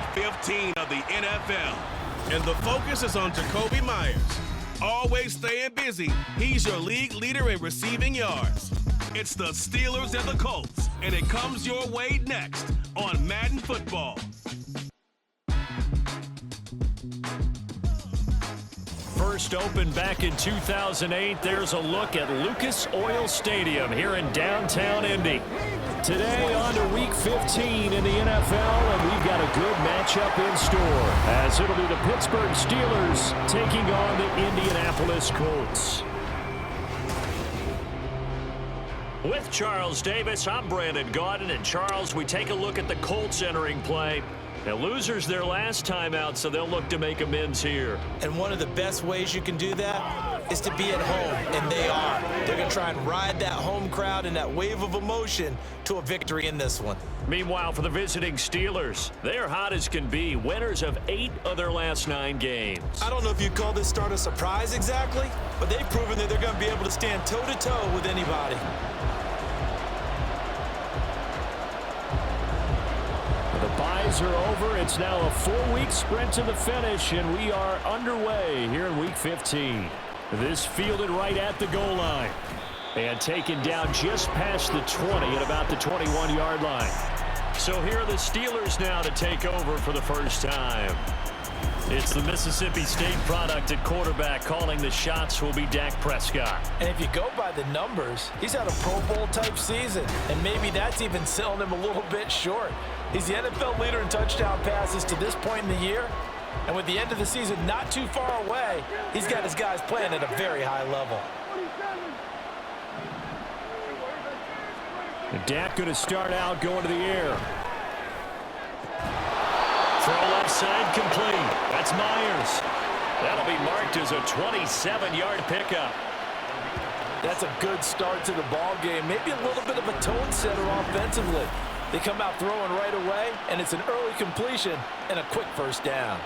Week 15 of the NFL. And the focus is on Jacoby Myers. Always staying busy, he's your league leader in receiving yards. It's the Steelers and the Colts, and it comes your way next on Madden Football. First opened back in 2008, there's a look at Lucas Oil Stadium here in downtown Indy. Today on to Week 15 in the NFL, and we've got a good matchup in store, as it'll be the Pittsburgh Steelers taking on the Indianapolis Colts. With Charles Davis, I'm Brandon Gaudin, and Charles, we take a look at the Colts entering play. Now, losers their last time out, so they'll look to make amends here. And one of the best ways you can do that is to be at home, and they are. They're going to try and ride that home crowd and that wave of emotion to a victory in this one. Meanwhile, for the visiting Steelers, they're hot as can be, winners of 8 of their last 9 games. I don't know if you'd call this start a surprise exactly, but they've proven that they're going to be able to stand toe-to-toe with anybody. The byes are over. It's now a 4-week sprint to the finish, and we are underway here in Week 15. This fielded right at the goal line and taken down just past the 20 at about the 21-yard line. So here are the Steelers now to take over for the first time. It's the Mississippi State product at quarterback. Calling the shots will be Dak Prescott. And if you go by the numbers, he's had a Pro Bowl type season, and maybe that's even selling him a little bit short. He's the NFL leader in touchdown passes to this point in the year, and with the end of the season not too far away, he's got his guys playing at a very high level. And Dak going to start out going to the air. Throw left side complete. That's Myers. That'll be marked as a 27-yard pickup. That's a good start to the ball game. Maybe a little bit of a tone setter offensively. They come out throwing right away, and it's an early completion and a quick first down.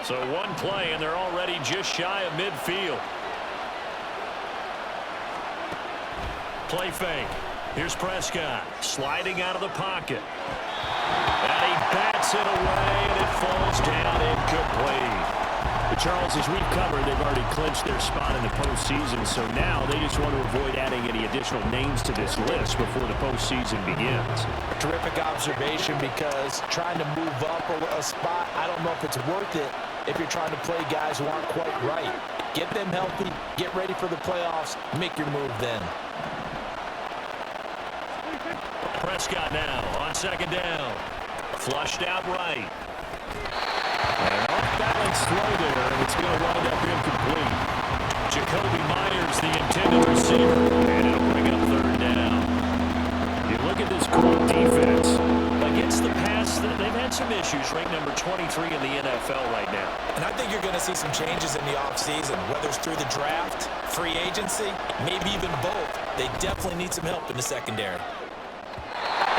So one play, and they're already just shy of midfield. Play fake. Here's Prescott sliding out of the pocket. And he bats it away, and it falls down incomplete. But Charles, as we've covered, they've already clinched their spot in the postseason, so now they just want to avoid adding any additional names to this list before the postseason begins. Terrific observation, because trying to move up a spot, I don't know if it's worth it if you're trying to play guys who aren't quite right. Get them healthy, get ready for the playoffs, make your move then. Prescott now on second down. Flushed out right. And off-balance throw there, and it's going to wind up incomplete. Jacoby Myers, the intended receiver, and it'll bring up third down. You look at this Colt defense. Against the pass, they've had some issues, ranked number 23 in the NFL right now. And I think you're going to see some changes in the offseason, whether it's through the draft, free agency, maybe even both. They definitely need some help in the secondary.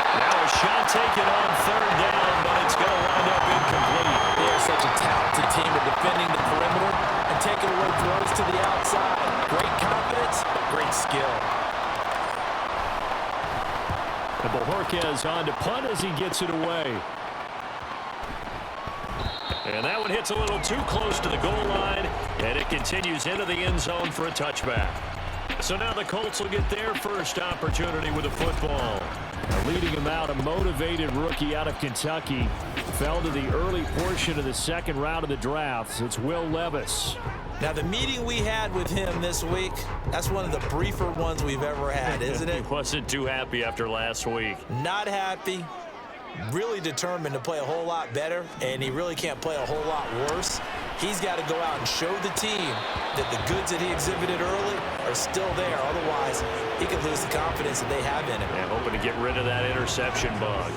Now a shot taken on third down, but it's going to wind up incomplete. They are such a talented team at defending the perimeter and taking away throws to the outside. Great confidence, great skill. And Bojorquez on to punt as he gets it away. And that one hits a little too close to the goal line, and it continues into the end zone for a touchback. So now the Colts will get their first opportunity with a football. Now leading him out, a motivated rookie out of Kentucky. Fell to the early portion of the second round of the draft. It's Will Levis. Now, the meeting we had with him this week, that's one of the briefer ones we've ever had, isn't it? He wasn't too happy after last week. Not happy. Really determined to play a whole lot better, and he really can't play a whole lot worse. He's got to go out and show the team that the goods that he exhibited early are still there. Otherwise, he could lose the confidence that they have in him. And hoping to get rid of that interception bug.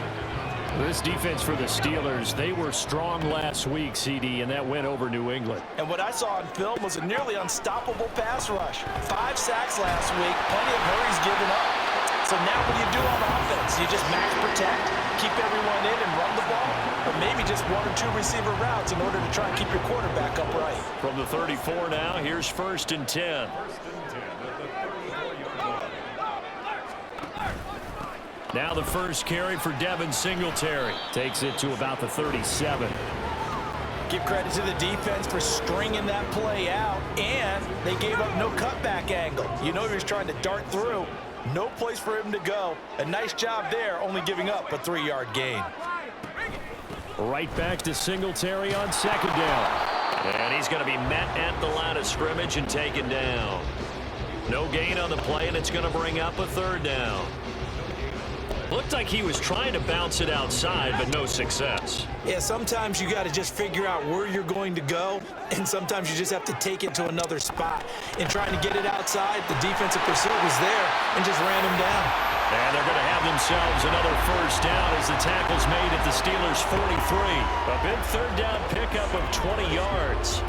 This defense for the Steelers, they were strong last week, CD, and that went over New England. And what I saw on film was a nearly unstoppable pass rush. 5 sacks last week, plenty of hurries given up. So now what do you do on offense? You just max protect, keep everyone in and run the ball? Or maybe just 1 or 2 receiver routes in order to try and keep your quarterback upright? From the 34 now, here's 1st and 10. Now the first carry for Devin Singletary. Takes it to about the 37. Give credit to the defense for stringing that play out, and they gave up no cutback angle. You know he was trying to dart through. No place for him to go. A nice job there, only giving up a 3-yard gain. Right back to Singletary on second down. And he's going to be met at the line of scrimmage and taken down. No gain on the play, and it's going to bring up a third down. Looked like he was trying to bounce it outside, but no success. Yeah, sometimes you got to just figure out where you're going to go, and sometimes you just have to take it to another spot. In trying to get it outside, the defensive pursuit was there and just ran him down. And they're going to have themselves another first down as the tackle's made at the Steelers' 43. A big third down pickup of 20 yards.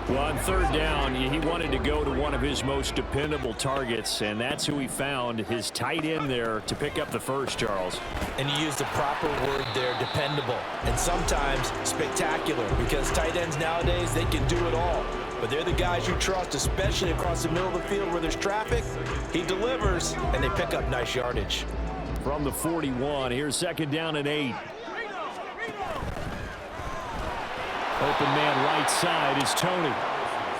Well, on third down, he wanted to go to one of his most dependable targets, and that's who he found, his tight end there, to pick up the first, Charles. And he used the proper word there, dependable, and sometimes spectacular, because tight ends nowadays, they can do it all. But they're the guys you trust, especially across the middle of the field where there's traffic. He delivers, and they pick up nice yardage. From the 41, here's second down and 8. Open man right side is Tony.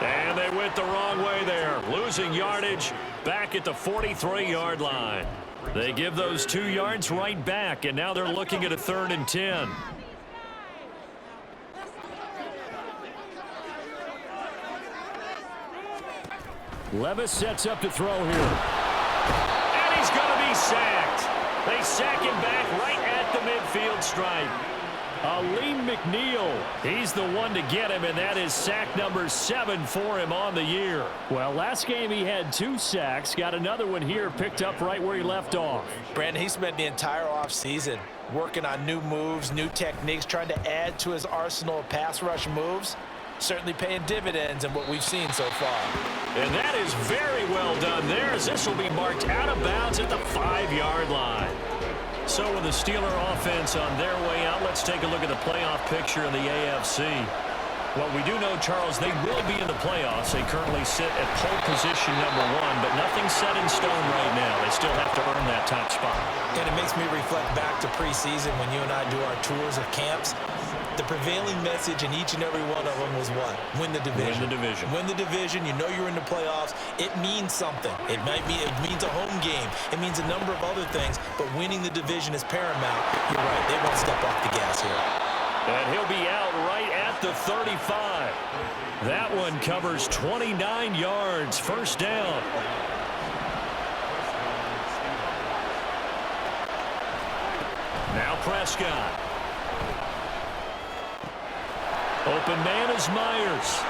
And they went the wrong way there. Losing yardage back at the 43-yard line. They give those 2 yards right back, and now they're looking at a 3rd and 10. Levis sets up to throw here. And he's going to be sacked. They sack him back right at the midfield stripe. Aleem McNeil, he's the one to get him, and that is sack number 7 for him on the year. Well, last game he had 2 sacks, got another one here, picked up right where he left off. Brandon, he spent the entire offseason working on new moves, new techniques, trying to add to his arsenal of pass rush moves. Certainly paying dividends in what we've seen so far. And that is very well done there, as this will be marked out of bounds at the 5-yard line. So with the Steeler offense on their way out, let's take a look at the playoff picture in the AFC. Well, we do know, Charles, they will be in the playoffs. They currently sit at pole position number 1, but nothing's set in stone right now. They still have to earn that top spot. And it makes me reflect back to preseason when you and I do our tours of camps. The prevailing message in each and every one of them was what? Win the division. Win the division. Win the division. You know you're in the playoffs. It means something. It means a home game. It means a number of other things, but winning the division is paramount. You're right. They won't step off the gas here. And he'll be out right at the 35. That one covers 29 yards. First down. Now Prescott. Open man is Myers.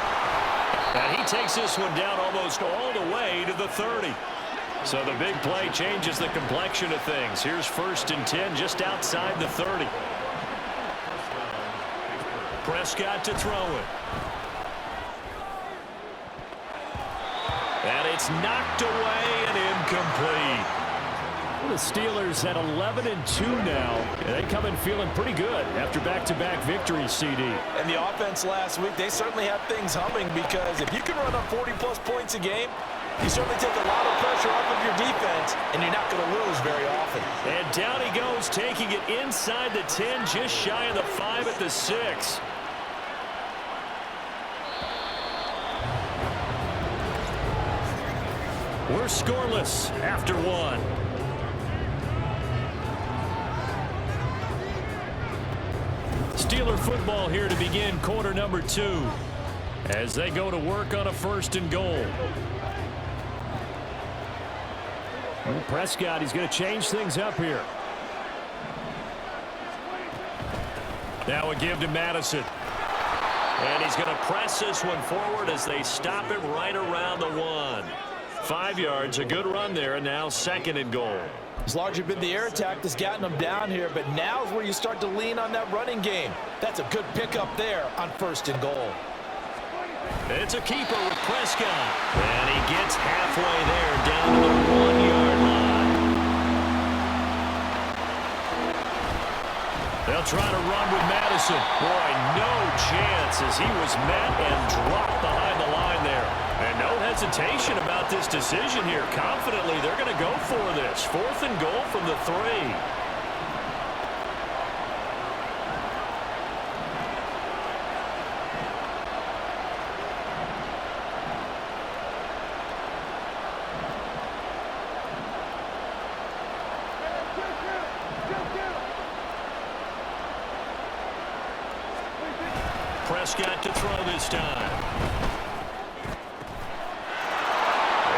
And he takes this one down almost all the way to the 30. So the big play changes the complexion of things. Here's 1st and 10 just outside the 30. Prescott to throw it. And it's knocked away and incomplete. Well, the Steelers at 11-2 now, and they come in feeling pretty good after back-to-back victories, CD. And the offense last week, they certainly have things humming, because if you can run up 40-plus points a game, you certainly take a lot of pressure off of your defense, and you're not going to lose very often. And down he goes, taking it inside the 10, just shy of the 5 at the 6. We're scoreless after 1. Steeler football here to begin quarter number 2 as they go to work on a 1st and goal. Well, Prescott, he's going to change things up here. Now a give to Madison. And he's going to press this one forward as they stop him right around the 1. 5 yards, a good run there, and now 2nd and goal. It's largely been the air attack that's gotten them down here, but now is where you start to lean on that running game. That's a good pickup there on 1st and goal. It's a keeper with Prescott. And he gets halfway there down to the 1-yard line. They'll try to run with Madison. Boy, no chance as he was met and dropped behind the line there. And no hesitation about this decision here. Confidently, they're going to go for this. 4th and goal from the 3. Prescott to throw this time.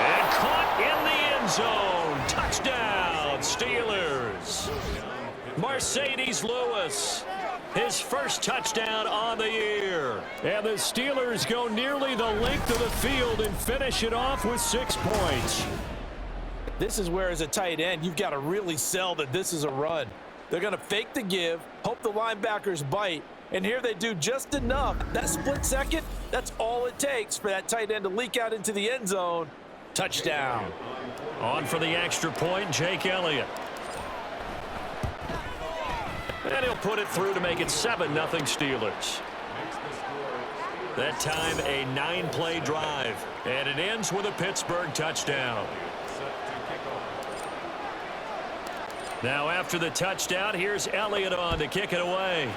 And caught in the end zone. Touchdown, Steelers. Mercedes Lewis, his first touchdown on the year. And the Steelers go nearly the length of the field and finish it off with 6 points. This is where, as a tight end, you've got to really sell that this is a run. They're going to fake the give, hope the linebackers bite, and here they do just enough. That split second, that's all it takes for that tight end to leak out into the end zone. Touchdown. On for the extra point, Jake Elliott. And he'll put it through to make it 7-0 Steelers. That time a 9-play drive, and it ends with a Pittsburgh touchdown. Now after the touchdown, here's Elliott on to kick it away.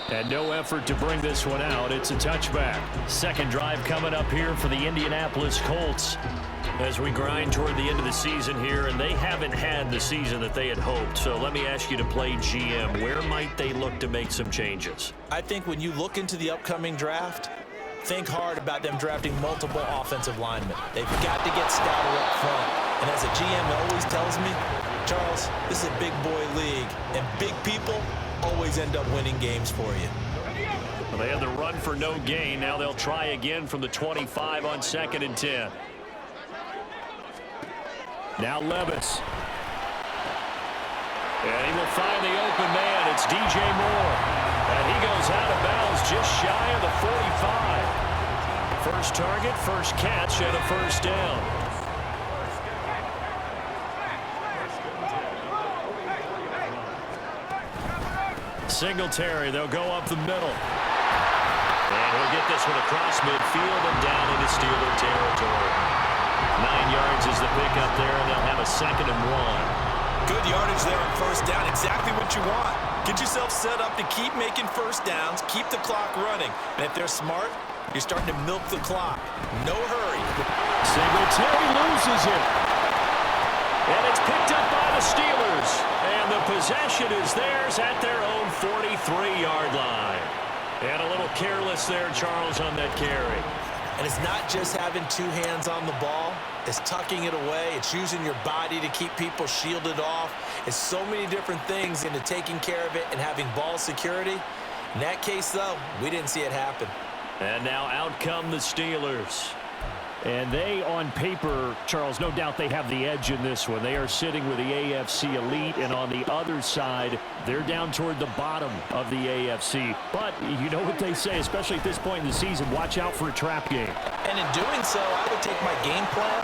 And no effort to bring this one out. It's a touchback. Second drive coming up here for the Indianapolis Colts as we grind toward the end of the season here, and they haven't had the season that they had hoped. So let me ask you to play GM. Where might they look to make some changes? I think when you look into the upcoming draft, think hard about them drafting multiple offensive linemen. They've got to get stouter up front. And as a GM always tells me, Charles, this is a big boy league, and big people always end up winning games for you. Well, they had the run for no gain. Now they'll try again from the 25 on 2nd and 10. Now Levis. And he will find the open man. It's DJ Moore. And he goes out of bounds just shy of the 45. First target, first catch, and a first down. Singletary, they'll go up the middle. And he'll get this one across midfield and down into Steeler territory. 9 yards is the pickup there, and they'll have a 2nd and 1. Good yardage there on first down. Exactly what you want. Get yourself set up to keep making first downs, keep the clock running. And if they're smart, you're starting to milk the clock. No hurry. Singletary loses it. And it's picked up by the Steelers. And the possession is theirs at their own 43-yard line. And a little careless there, Charles, on that carry. And it's not just having 2 hands on the ball. It's tucking it away. It's using your body to keep people shielded off. It's so many different things into taking care of it and having ball security. In that case, though, we didn't see it happen. And now out come the Steelers. And they, on paper, Charles, no doubt they have the edge in this one. They are sitting with the AFC elite, and on the other side, they're down toward the bottom of the AFC. But you know what they say, especially at this point in the season, watch out for a trap game. And in doing so, I would take my game plan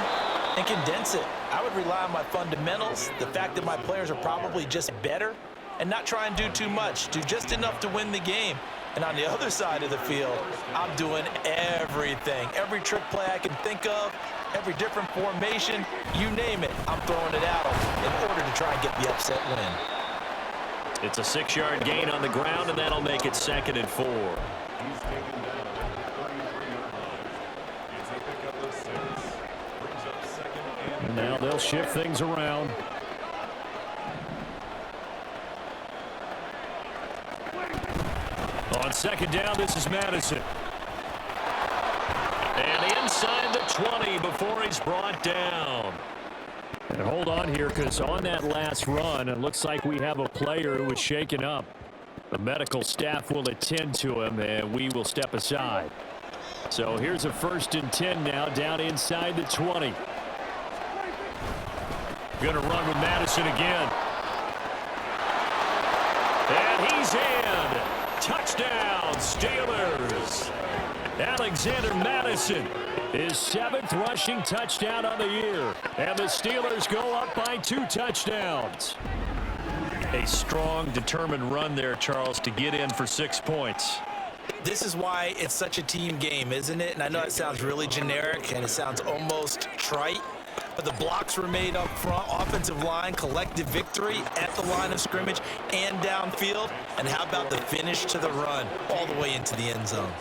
and condense it. I would rely on my fundamentals, the fact that my players are probably just better, and not try and do too much, do just enough to win the game. And on the other side of the field, I'm doing everything. Every trick play I can think of, every different formation, you name it, I'm throwing it out in order to try and get the upset win. It's a 6-yard gain on the ground, and that'll make it 2nd and 4. And now they'll shift things around. On 2nd down, this is Madison. And inside the 20 before he's brought down. And hold on here, because on that last run, it looks like we have a player who was shaken up. The medical staff will attend to him, and we will step aside. So here's a 1st and 10 now, down inside the 20. Going to run with Madison again. And he's in. Touchdown, Steelers. Alexander Madison, his 7th rushing touchdown on the year. And the Steelers go up by 2 touchdowns. A strong, determined run there, Charles, to get in for 6 points. This is why it's such a team game, isn't it? And I know it sounds really generic and it sounds almost trite, but the blocks were made up front, offensive line, collective victory at the line of scrimmage and downfield. And how about the finish to the run all the way into the end zone?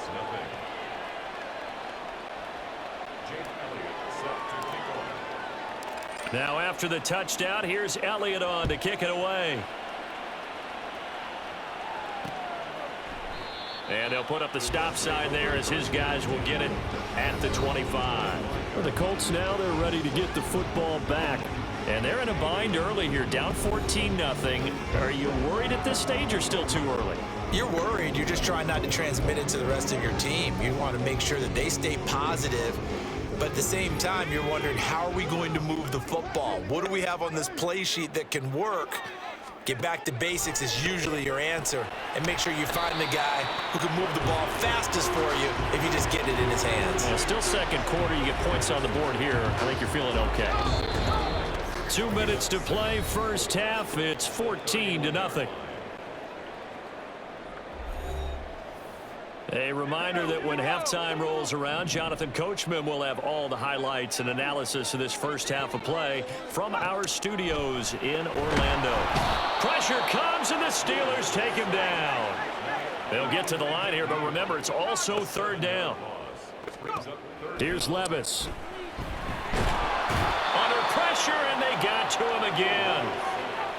Now after the touchdown, here's Elliott on to kick it away. And they'll put up the stop sign there as his guys will get it at the 25. Well, the Colts now, they're ready to get the football back. And they're in a bind early here, down 14-0. Are you worried at this stage or still too early? You're worried. You're just trying not to transmit it to the rest of your team. You want to make sure that they stay positive. But at the same time, you're wondering, how are we going to move the football? What do we have on this play sheet that can work? Get back to basics is usually your answer. And make sure you find the guy who can move the ball fastest for you if you just get it in his hands. Yeah, still second quarter. You get points on the board here. I think you're feeling okay. 2 minutes to play first half. It's 14-0. A reminder that when halftime rolls around, Jonathan Coachman will have all the highlights and analysis of this first half of play from our studios in Orlando. Pressure comes and the Steelers take him down. They'll get to the line here, but remember, it's also third down. Here's Levis. Under pressure, and they got to him again.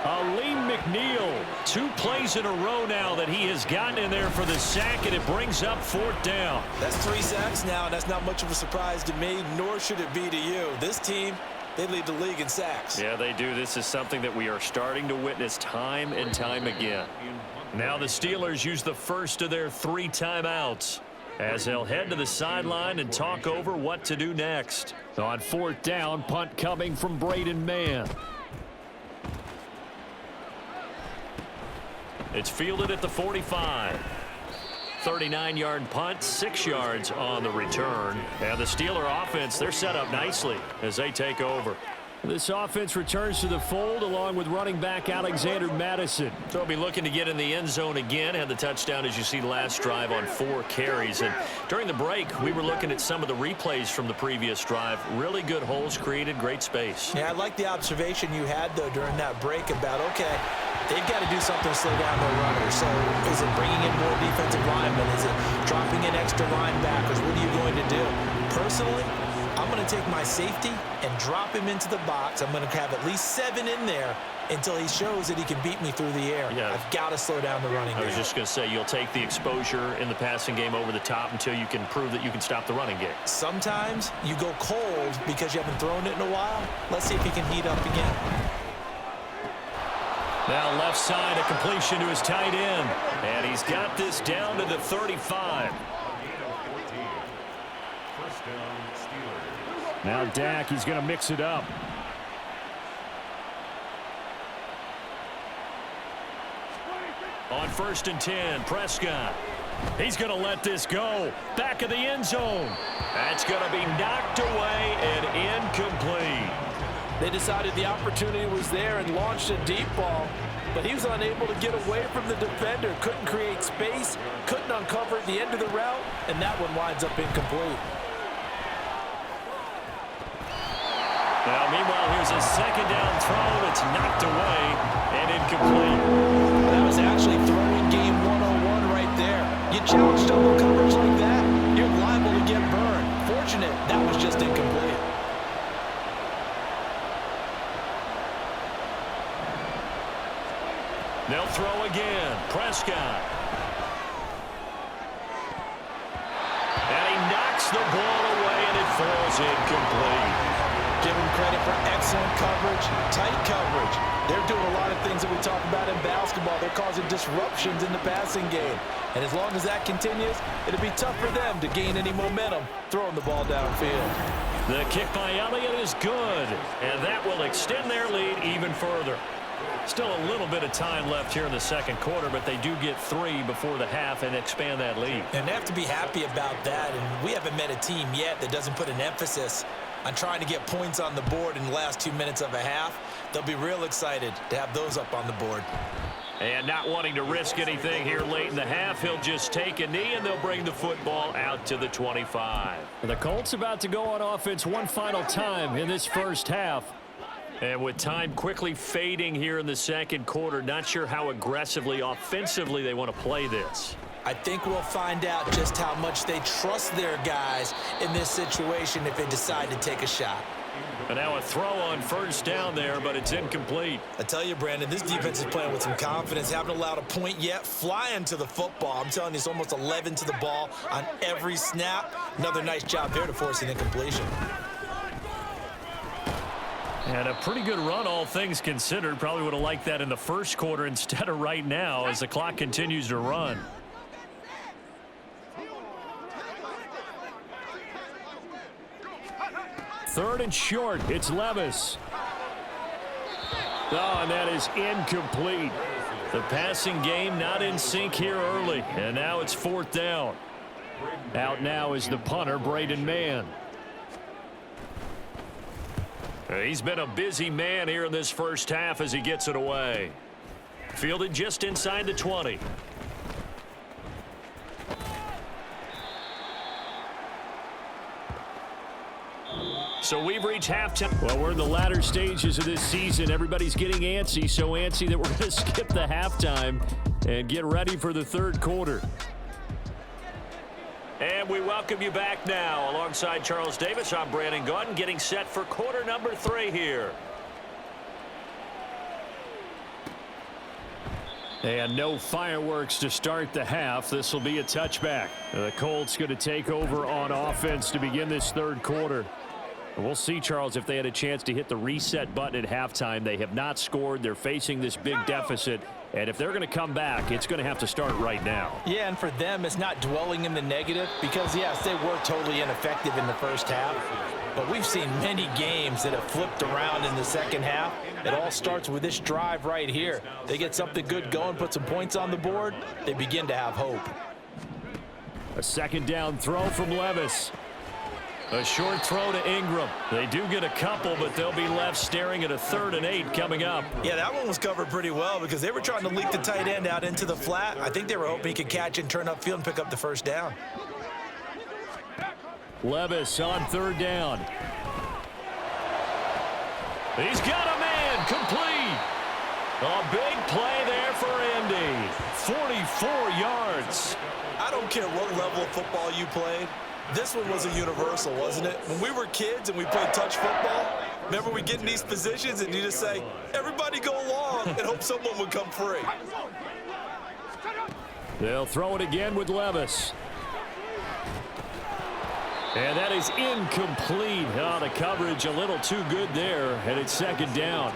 Aleem McNeil, 2 plays in a row now that he has gotten in there for the sack, and it brings up fourth down. That's 3 sacks now, and that's not much of a surprise to me, nor should it be to you. This team, they lead the league in sacks. Yeah, they do. This is something that we are starting to witness time and time again. Now the Steelers use the first of their 3 timeouts as they'll head to the sideline and talk over what to do next. On fourth down, punt coming from Braden Mann. It's fielded at the 45. 39-yard punt, 6 yards on the return. And the Steeler offense, they're set up nicely as they take over. This offense returns to the fold along with running back Alexander Madison. So he'll be looking to get in the end zone again. Had the touchdown, as you see, last drive on 4 carries. And during the break, we were looking at some of the replays from the previous drive. Really good holes created, great space. Yeah, I like the observation you had, though, during that break about, okay, they've got to do something to slow down their runners. So is it bringing in more defensive linemen? Is it dropping in extra linebackers? What are you going to do? Personally, I'm going to take my safety and drop him into the box. I'm going to have at least 7 in there until he shows that he can beat me through the air. Yeah. I've got to slow down the running game. I was just going to say, you'll take the exposure in the passing game over the top until you can prove that you can stop the running game. Sometimes you go cold because you haven't thrown it in a while. Let's see if he can heat up again. Now left side, a completion to his tight end. And he's got this down to the 35. Now Dak, he's going to mix it up. On 1st and 10, Prescott. He's going to let this go. Back of the end zone. That's going to be knocked away and incomplete. They decided the opportunity was there and launched a deep ball, but he was unable to get away from the defender. Couldn't create space, couldn't uncover at the end of the route, and that one winds up incomplete. Now, meanwhile, here's a second down throw. It's knocked away and incomplete. That was actually throwing game 101 right there. You challenge double coverage like that, you're liable to get burned. Fortunate, that was just incomplete. They'll throw again. Prescott. And he knocks the ball away, and it falls incomplete. Give him credit for excellent coverage, tight coverage. They're doing a lot of things that we talk about in basketball. They're causing disruptions in the passing game. And as long as that continues, it'll be tough for them to gain any momentum throwing the ball downfield. The kick by Elliott is good, and that will extend their lead even further. Still a little bit of time left here in the second quarter, but they do get 3 before the half and expand that lead. And they have to be happy about that, and we haven't met a team yet that doesn't put an emphasis on trying to get points on the board in the last 2 minutes of a half. They'll be real excited to have those up on the board. And not wanting to risk anything here late in the half, he'll just take a knee, and they'll bring the football out to the 25. The Colts about to go on offense one final time in this first half. And with time quickly fading here in the second quarter, not sure how aggressively, offensively they want to play this. I think we'll find out just how much they trust their guys in this situation if they decide to take a shot. And now a throw on first down there, but it's incomplete. I tell you, Brandon, this defense is playing with some confidence. Haven't allowed a point yet. Flying to the football. I'm telling you, it's almost 11 to the ball on every snap. Another nice job there to force an incompletion. And a pretty good run, all things considered. Probably would have liked that in the first quarter instead of right now as the clock continues to run. Third and short. It's Levis. Oh, and that is incomplete. The passing game not in sync here early. And now it's fourth down. Out now is the punter, Braden Mann. He's been a busy man here in this first half as he gets it away. Fielded just inside the 20. So we've reached halftime. Well, we're in the latter stages of this season. Everybody's getting antsy, so antsy that we're going to skip the halftime and get ready for the third quarter. And we welcome you back now. Alongside Charles Davis, I'm Brandon Gaudin, getting set for quarter number 3 here. And no fireworks to start the half. This will be a touchback. The Colts going to take over on offense to begin this third quarter. We'll see, Charles, if they had a chance to hit the reset button at halftime. They have not scored. They're facing this big deficit. And if they're going to come back, it's going to have to start right now. Yeah, and for them, it's not dwelling in the negative because, yes, they were totally ineffective in the first half. But we've seen many games that have flipped around in the second half. It all starts with this drive right here. They get something good going, put some points on the board, they begin to have hope. A second down throw from Levis. A short throw to Ingram. They do get a couple, but they'll be left staring at a 3rd and 8 coming up. Yeah, that one was covered pretty well because they were trying to leak the tight end out into the flat. I think they were hoping he could catch and turn upfield and pick up the first down. Levis on 3rd down. He's got a man complete. A big play there for Indy. 44 yards. I don't care what level of football you played. This one was a universal, wasn't it? When we were kids and we played touch football, remember we get in these positions and you just say, everybody go along and hope someone would come free. They'll throw it again with Levis. And that is incomplete. Oh, the coverage a little too good there, and it's second down.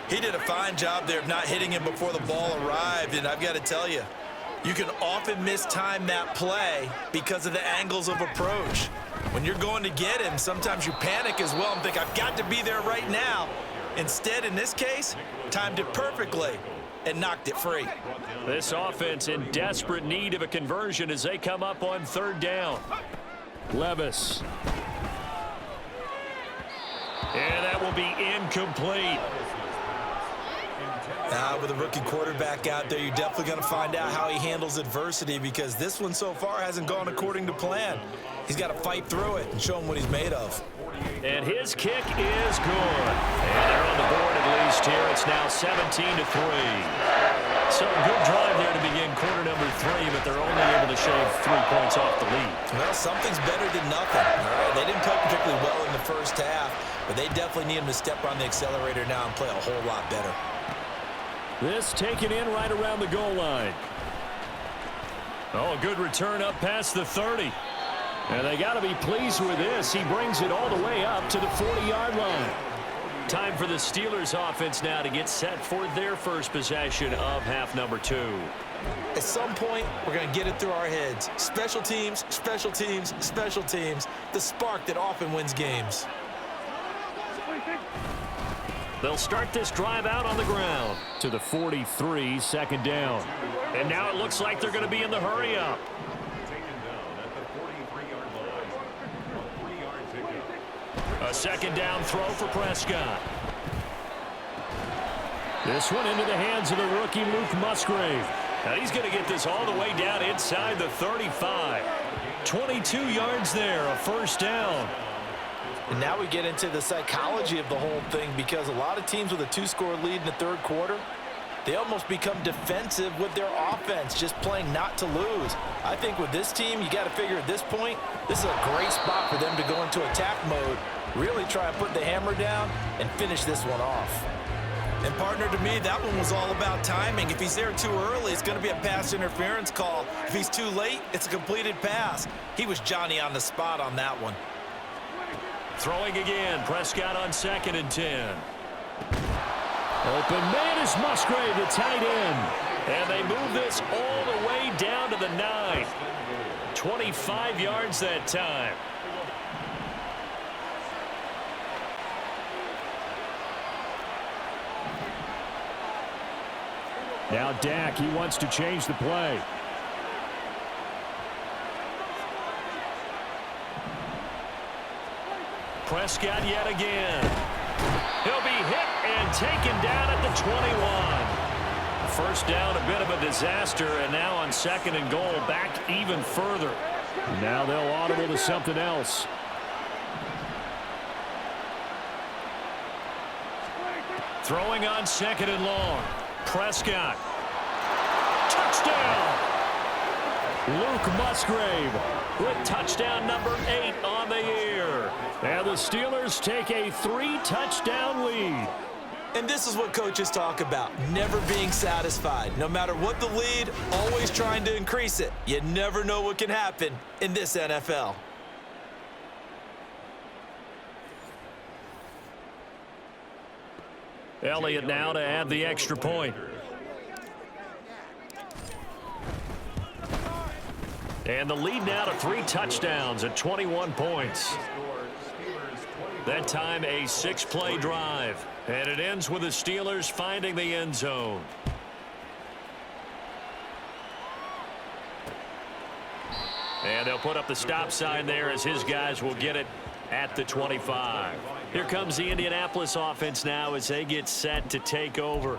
He did a fine job there of not hitting him before the ball arrived, and I've got to tell you, you can often mistime that play because of the angles of approach. When you're going to get him, sometimes you panic as well and think, I've got to be there right now. Instead, in this case, timed it perfectly and knocked it free. This offense in desperate need of a conversion as they come up on 3rd down. Levis. And that will be incomplete. With a rookie quarterback out there, you're definitely going to find out how he handles adversity because this one so far hasn't gone according to plan. He's got to fight through it and show him what he's made of. And his kick is good. And they're on the board at least here. It's now 17-3. So good drive there to begin quarter number 3, but they're only able to shave 3 points off the lead. Well, something's better than nothing. All right, they didn't play particularly well in the first half, but they definitely need him to step on the accelerator now and play a whole lot better. This taken in right around the goal line. Oh, a good return up past the 30. And they got to be pleased with this. He brings it all the way up to the 40-yard line. Time for the Steelers offense now to get set for their first possession of half number 2. At some point, we're going to get it through our heads. Special teams, special teams, special teams. The spark that often wins games. They'll start this drive out on the ground. To the 43, second down. And now it looks like they're going to be in the hurry up. A second down throw for Prescott. This one into the hands of the rookie Luke Musgrave. Now he's going to get this all the way down inside the 35. 22 yards there, a first down. And now we get into the psychology of the whole thing, because a lot of teams with a 2-score lead in the third quarter, they almost become defensive with their offense, just playing not to lose. I think with this team, you got to figure at this point, this is a great spot for them to go into attack mode, really try and put the hammer down and finish this one off. And partner, to me, that one was all about timing. If he's there too early, it's going to be a pass interference call. If he's too late, it's a completed pass. He was Johnny on the spot on that one. Throwing again, Prescott on 2nd and 10. Open man is Musgrave, the tight end. And they move this all the way down to the 9. 25 yards that time. Now Dak, he wants to change the play. Prescott yet again. He'll be hit and taken down at the 21. First down, a bit of a disaster, and now on 2nd and goal, back even further. Now they'll audible to something else. Throwing on 2nd and long. Prescott. Touchdown! Luke Musgrave with touchdown number 8 on the year. And the Steelers take a 3-touchdown lead. And this is what coaches talk about, never being satisfied. No matter what the lead, always trying to increase it. You never know what can happen in this NFL. Elliott now to add the extra point. And the lead now to 3 touchdowns at 21 points. That time a 6-play drive. And it ends with the Steelers finding the end zone. And they'll put up the stop sign there as his guys will get it at the 25. Here comes the Indianapolis offense now as they get set to take over.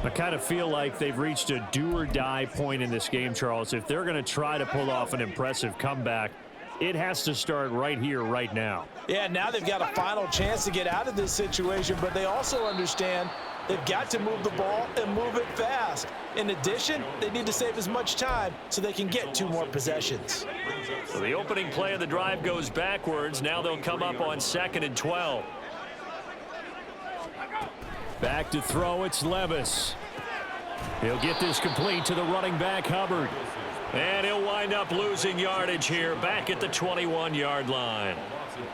I kind of feel like they've reached a do-or-die point in this game, Charles. If they're going to try to pull off an impressive comeback, it has to start right here, right now. Yeah, now they've got a final chance to get out of this situation, but they also understand they've got to move the ball and move it fast. In addition, they need to save as much time so they can get 2 more possessions. So the opening play of the drive goes backwards. Now they'll come up on 2nd and 12. Back to throw, it's Levis. He'll get this complete to the running back, Hubbard. And he'll wind up losing yardage here back at the 21-yard line.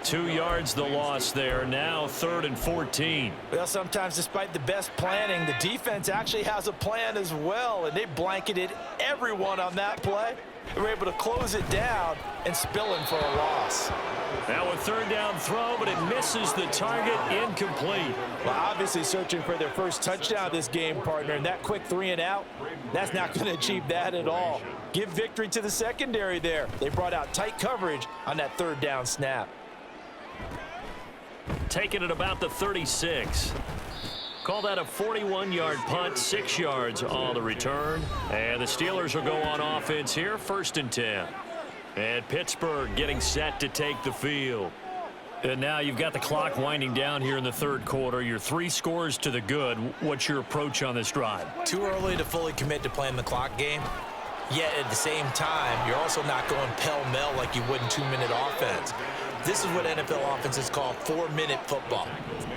2 yards the loss there. Now 3rd and 14. Well, sometimes despite the best planning, the defense actually has a plan as well, and they blanketed everyone on that play. They were able to close it down and spill him for a loss. Now a 3rd down throw, but it misses the target, incomplete. Well, obviously searching for their first touchdown this game, partner, and that quick 3 and out, that's not going to achieve that at all. Give victory to the secondary there. They brought out tight coverage on that 3rd down snap. Taking it about the 36. Call that a 41-yard punt, 6 yards on the return. And the Steelers will go on offense here, 1st and 10. And Pittsburgh getting set to take the field. And now you've got the clock winding down here in the 3rd quarter. You're 3 scores to the good. What's your approach on this drive? Too early to fully commit to playing the clock game. Yet at the same time, you're also not going pell-mell like you would in 2-minute offense. This is what NFL offenses call 4-minute football.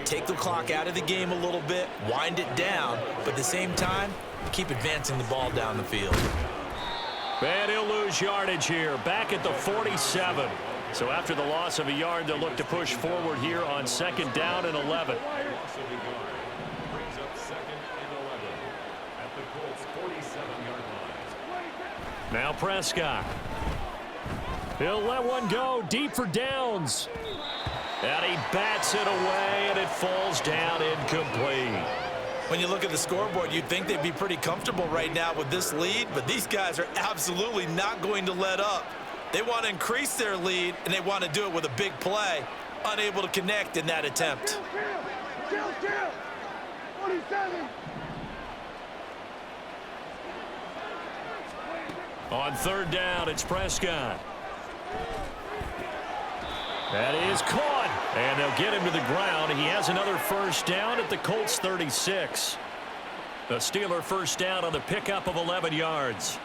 Take the clock out of the game a little bit, wind it down, but at the same time, keep advancing the ball down the field. And he'll lose yardage here, back at the 47. So after the loss of a yard, they'll look to push forward here on 2nd down and 11. Now Prescott. He'll let one go deep for downs. And he bats it away, and it falls down incomplete. When you look at the scoreboard, you'd think they'd be pretty comfortable right now with this lead, but these guys are absolutely not going to let up. They want to increase their lead, and they want to do it with a big play. Unable to connect in that attempt. On third down, it's Prescott. That is caught, and they'll get him to the ground. He has another first down at the Colts 36. The Steeler first down on the pickup of 11 yards.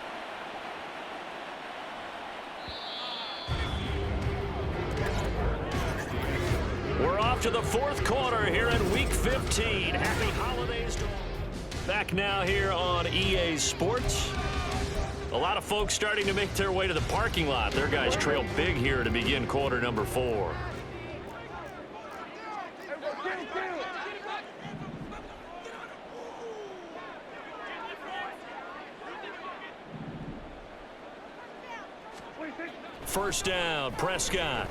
We're off to the fourth quarter here in Week 15. Happy holidays to all. Back now here on EA Sports. A lot of folks starting to make their way to the parking lot. Their guys trail big here to begin quarter number 4. First down, Prescott.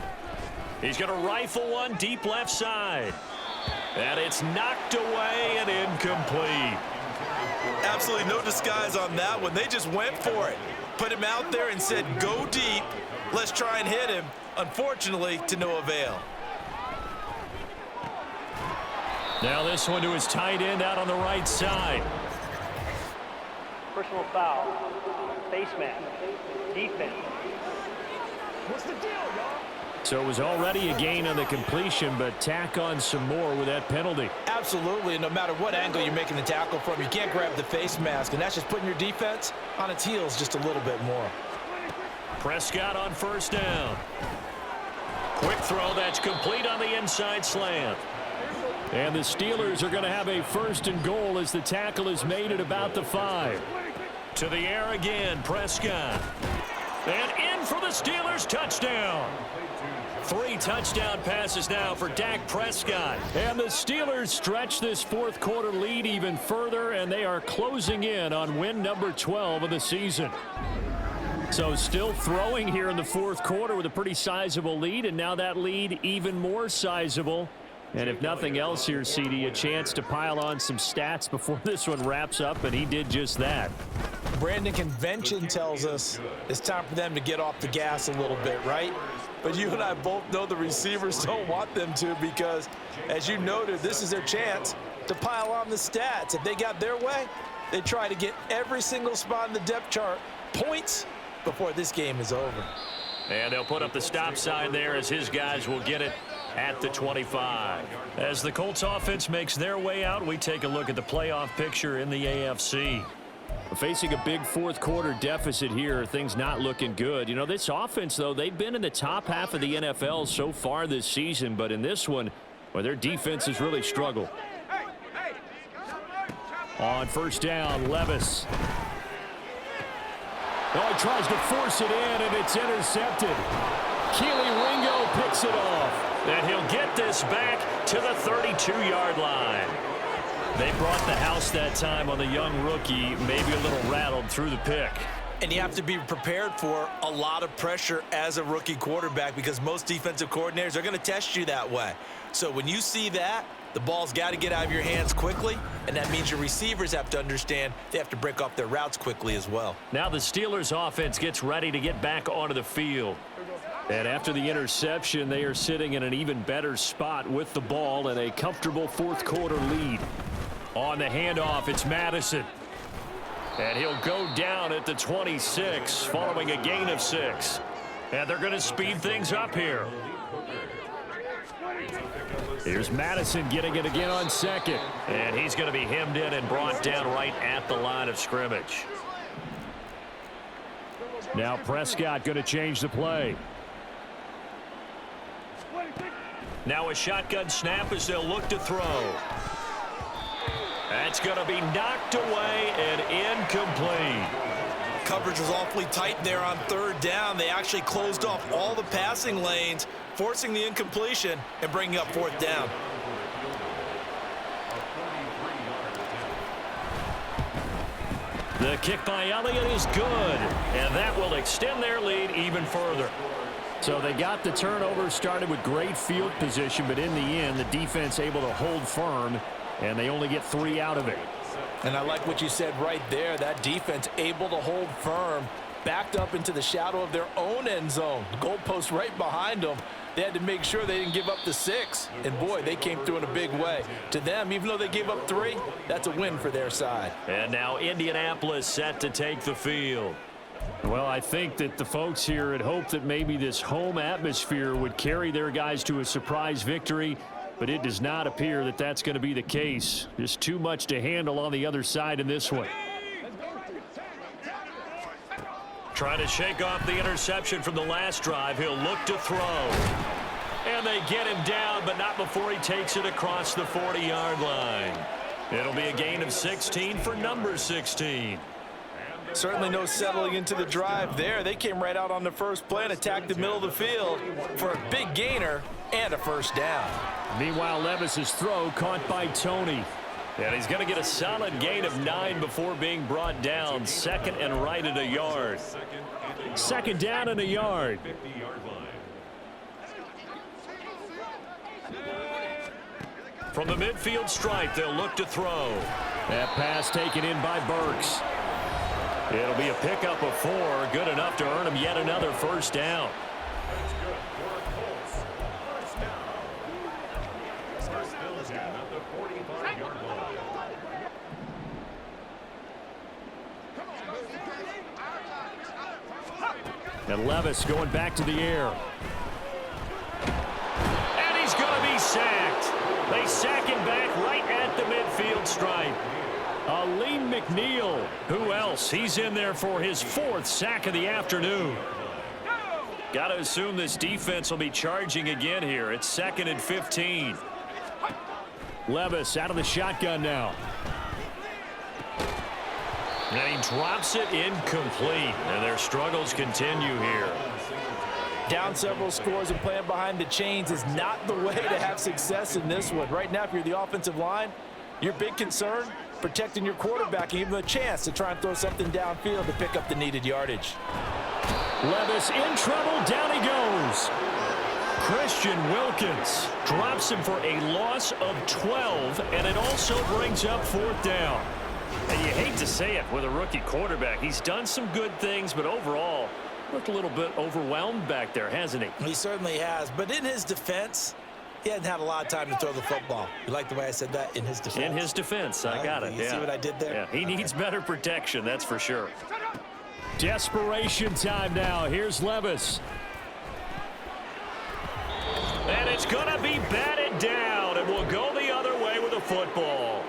He's going to rifle one deep left side. And it's knocked away and incomplete. Absolutely no disguise on that one. They just went for it. Put him out there and said, go deep. Let's try and hit him. Unfortunately, to no avail. Now this one to his tight end out on the right side. Personal foul. Face mask. Defense. What's the deal, y'all? So it was already a gain on the completion, but tack on some more with that penalty. Absolutely. No matter what angle you're making the tackle from, you can't grab the face mask, and that's just putting your defense on its heels just a little bit more. Prescott on first down. Quick throw that's complete on the inside slant. And the Steelers are going to have a first and goal as the tackle is made at about the 5. To the air again, Prescott. And in for the Steelers, touchdown. 3 touchdown passes now for Dak Prescott. And the Steelers stretch this fourth quarter lead even further, and they are closing in on win number 12 of the season. So still throwing here in the fourth quarter with a pretty sizable lead, and now that lead even more sizable. And if nothing else here, CD, a chance to pile on some stats before this one wraps up, and he did just that. Brandon, convention tells us it's time for them to get off the gas a little bit, right? But you and I both know the receivers don't want them to, because, as you noted, this is their chance to pile on the stats. If they got their way, they try to get every single spot in the depth chart points before this game is over. And they'll put up the stop sign there as his guys will get it at the 25. As the Colts offense makes their way out, we take a look at the playoff picture in the AFC. Facing a big fourth quarter deficit here, things not looking good. You know, this offense, though, they've been in the top half of the NFL so far this season, but in this one, well, their defense has really struggled. On first down, Levis. Oh, he tries to force it in, and it's intercepted. Keely Ringo picks it off. And he'll get this back to the 32-yard line. They brought the house that time on the young rookie, maybe a little rattled through the pick. And you have to be prepared for a lot of pressure as a rookie quarterback, because most defensive coordinators are going to test you that way. So when you see that, the ball's got to get out of your hands quickly, and that means your receivers have to understand they have to break off their routes quickly as well. Now the Steelers offense gets ready to get back onto the field. And after the interception, they are sitting in an even better spot with the ball and a comfortable fourth quarter lead. On the handoff, it's Madison. And he'll go down at the 26 following a gain of 6. And they're going to speed things up here. Here's Madison getting it again on second. And he's going to be hemmed in and brought down right at the line of scrimmage. Now Prescott going to change the play. Now a shotgun snap as they'll look to throw. That's going to be knocked away and incomplete. Coverage was awfully tight there on third down. They actually closed off all the passing lanes, forcing the incompletion and bringing up fourth down. The kick by Elliott is good, and that will extend their lead even further. So they got the turnover started with great field position, but in the end, the defense able to hold firm, and they only get 3 out of it. And I like what you said right there. That defense able to hold firm, backed up into the shadow of their own end zone. The goalpost right behind them. They had to make sure they didn't give up the 6. And, boy, they came through in a big way. To them, even though they gave up 3, that's a win for their side. And now Indianapolis set to take the field. Well, I think that the folks here had hoped that maybe this home atmosphere would carry their guys to a surprise victory, but it does not appear that that's going to be the case. Just too much to handle on the other side in this one. Trying to shake off the interception from the last drive. He'll look to throw. And they get him down, but not before he takes it across the 40-yard line. It'll be a gain of 16 for number 16. Certainly no settling into the drive there. They came right out on the first play and attacked the middle of the field for a big gainer and a first down. Meanwhile, Levis's throw caught by Tony. And he's going to get a solid gain of 9 before being brought down. Second and right at a yard. Second down and a yard. From the midfield stripe, they'll look to throw. That pass taken in by Burks. It'll be a pickup of 4, good enough to earn him yet another first down. And Levis going back to the air. And he's going to be sacked. They sack him back right at the midfield stripe. Aleem McNeil. Who else? He's in there for his 4th sack of the afternoon. Got to assume this defense will be charging again here. It's 2nd and 15. Levis out of the shotgun now. And he drops it incomplete. And their struggles continue here. Down several scores and playing behind the chains is not the way to have success in this one. Right now, if you're the offensive line, your big concern, protecting your quarterback and giving him a chance to try and throw something downfield to pick up the needed yardage. Levis in trouble. Down he goes. Christian Wilkins drops him for a loss of 12, and it also brings up 4th down. And you hate to say it with a rookie quarterback. He's done some good things, but overall, looked a little bit overwhelmed back there, hasn't he? He certainly has, but in his defense, he hasn't had a lot of time to throw the football. You like the way I said that? In his defense. In his defense, I got it. You see what I did there? Yeah, he needs better protection, that's for sure. Desperation time now. Here's Levis. And it's going to be batted down, and we'll go the other way with the football.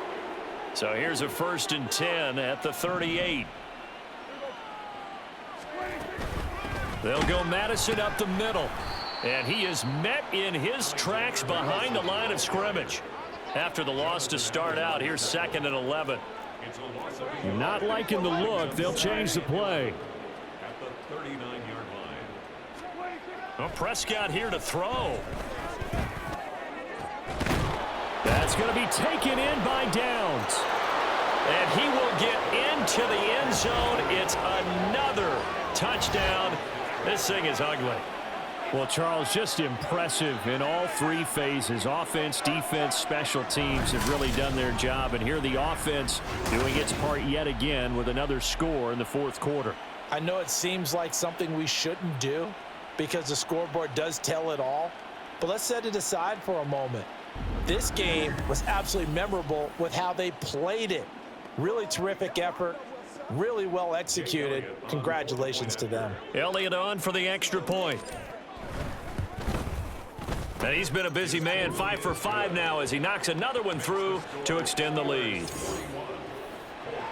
So here's a 1st and 10 at the 38. They'll go Madison up the middle. And he is met in his tracks behind the line of scrimmage. After the loss to start out, here's 2nd and 11. Not liking the look. They'll change the play. Well, Prescott here to throw. That's going to be taken in by Downs. And he will get into the end zone. It's another touchdown. This thing is ugly. Well, Charles, just impressive in all 3 phases. Offense, defense, special teams have really done their job. And here the offense doing its part yet again with another score in the 4th quarter. I know it seems like something we shouldn't do because the scoreboard does tell it all. But let's set it aside for a moment. This game was absolutely memorable with how they played it. Really terrific effort. Really well executed. Congratulations to them. Elliott on for the extra point. And he's been a busy man, 5 for 5 now as he knocks another one through to extend the lead.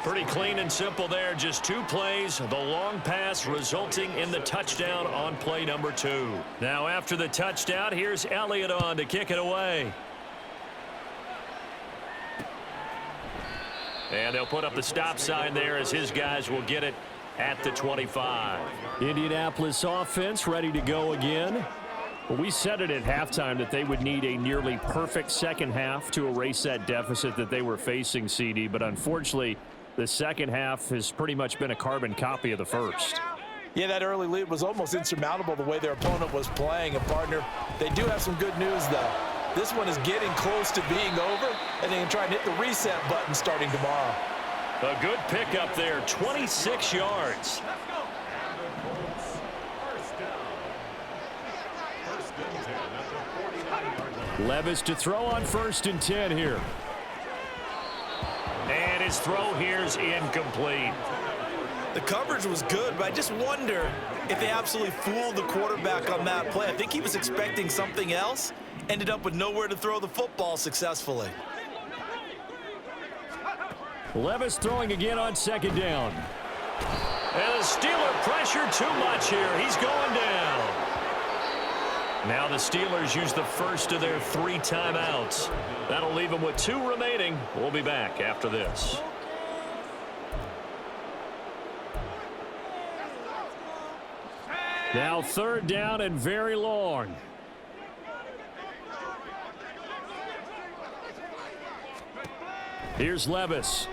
Pretty clean and simple there. Just 2 plays. The long pass resulting in the touchdown on play number 2. Now after the touchdown, here's Elliott on to kick it away. And they'll put up the stop sign there as his guys will get it at the 25. Indianapolis offense ready to go again. Well, we said it at halftime that they would need a nearly perfect second half to erase that deficit that they were facing, CD. But unfortunately, the second half has pretty much been a carbon copy of the first. Yeah, that early lead was almost insurmountable the way their opponent was playing. And, partner, they do have some good news, though. This one is getting close to being over, and they can try and hit the reset button starting tomorrow. A good pickup there, 26 yards. Levis to throw on 1st and 10 here. And his throw here's incomplete. The coverage was good, but I just wonder if they absolutely fooled the quarterback on that play. I think he was expecting something else, ended up with nowhere to throw the football successfully. Levis throwing again on second down. And the Steeler pressure too much here. He's going down. Now the Steelers use the first of their 3 timeouts. That'll leave them with 2 remaining. We'll be back after this. Now 3rd down and very long. Here's Levis.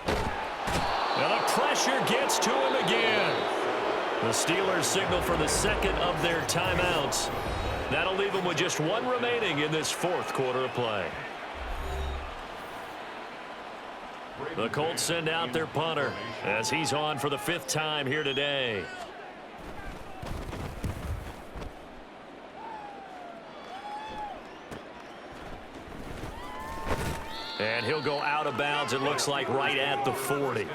And the pressure gets to him again. The Steelers signal for the second of their timeouts. That'll leave them with just 1 remaining in this 4th quarter of play. The Colts send out their punter as he's on for the 5th time here today. And he'll go out of bounds, it looks like, right at the 40.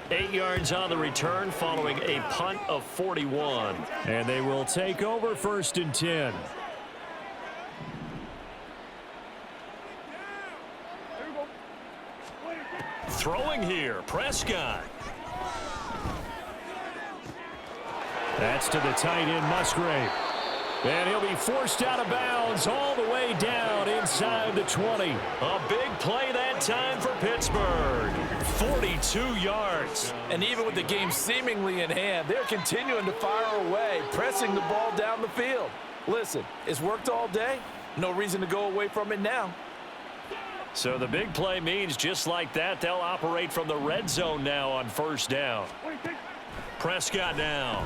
8 yards on the return following a punt of 41. And they will take over 1st and 10. Throwing here, Prescott. That's to the tight end, Musgrave. And he'll be forced out of bounds all the way down inside the 20. A big play that time for Pittsburgh. 42 yards. And even with the game seemingly in hand, they're continuing to fire away, pressing the ball down the field. Listen, it's worked all day. No reason to go away from it now. So the big play means just like that, they'll operate from the red zone now on 1st down. Prescott now.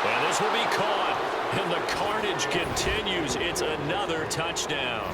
And this will be caught, and the carnage continues. It's another touchdown.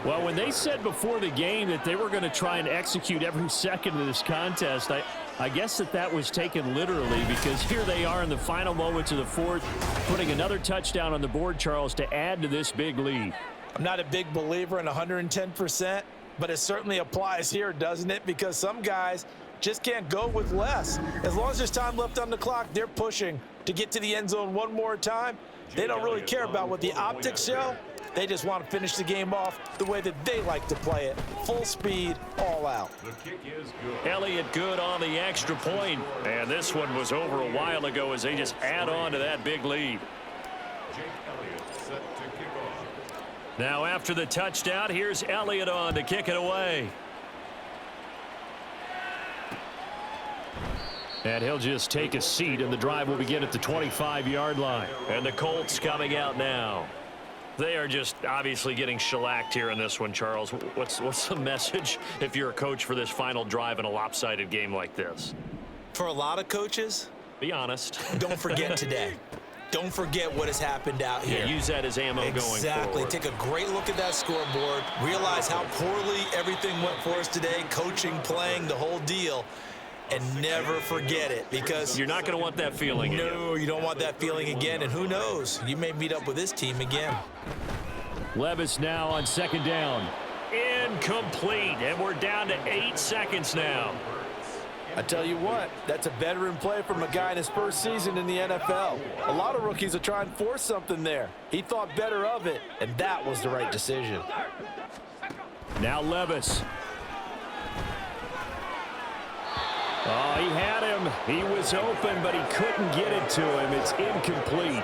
Well, when they said before the game that they were going to try and execute every second of this contest, I guess that was taken literally, because here they are in the final moments of the 4th, putting another touchdown on the board, Charles, to add to this big lead. I'm not a big believer in 110%, but it certainly applies here, doesn't it? Because some guys just can't go with less. As long as there's time left on the clock, they're pushing to get to the end zone one more time. They don't really care about what the optics show. They just want to finish the game off the way that they like to play it. Full speed, all out. Elliott good on the extra point. And this one was over a while ago as they just add on to that big lead. Now after the touchdown, here's Elliott on to kick it away. And he'll just take a seat, and the drive will begin at the 25-yard line. And the Colts coming out now. They are just obviously getting shellacked here in this one, Charles. What's the message if you're a coach for this final drive in a lopsided game like this? For a lot of coaches, be honest. Don't forget today. Don't forget what has happened out here. Yeah, use that as ammo going forward. Exactly. Take a great look at that scoreboard. Realize how poorly everything went for us today, coaching, playing, the whole deal. And never forget it, because you're not going to want that feeling again. No, you don't want that feeling again. And who knows? You may meet up with this team again. Levis now on 2nd down. Incomplete. And we're down to 8 seconds now. I tell you what, that's a veteran play from a guy in his 1st season in the NFL. A lot of rookies are trying to force something there. He thought better of it, and that was the right decision. Now Levis. Oh, he had him. He was open, but he couldn't get it to him. It's incomplete.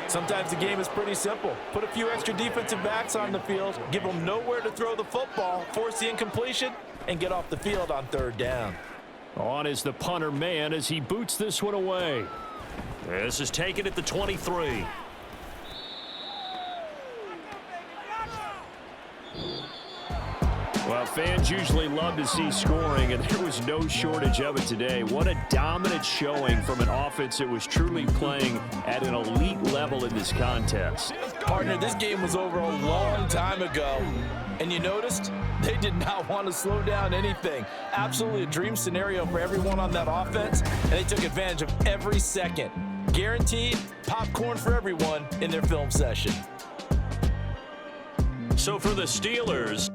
Sometimes the game is pretty simple. Put a few extra defensive backs on the field, give them nowhere to throw the football, force the incompletion, and get off the field on 3rd down. On is the punter man as he boots this one away. This is taken at the 23. Well, fans usually love to see scoring, and there was no shortage of it today. What a dominant showing from an offense that was truly playing at an elite level in this contest. Partner, this game was over a long time ago, and you noticed they did not want to slow down anything. Absolutely a dream scenario for everyone on that offense, and they took advantage of every second. Guaranteed popcorn for everyone in their film session. So for the Steelers,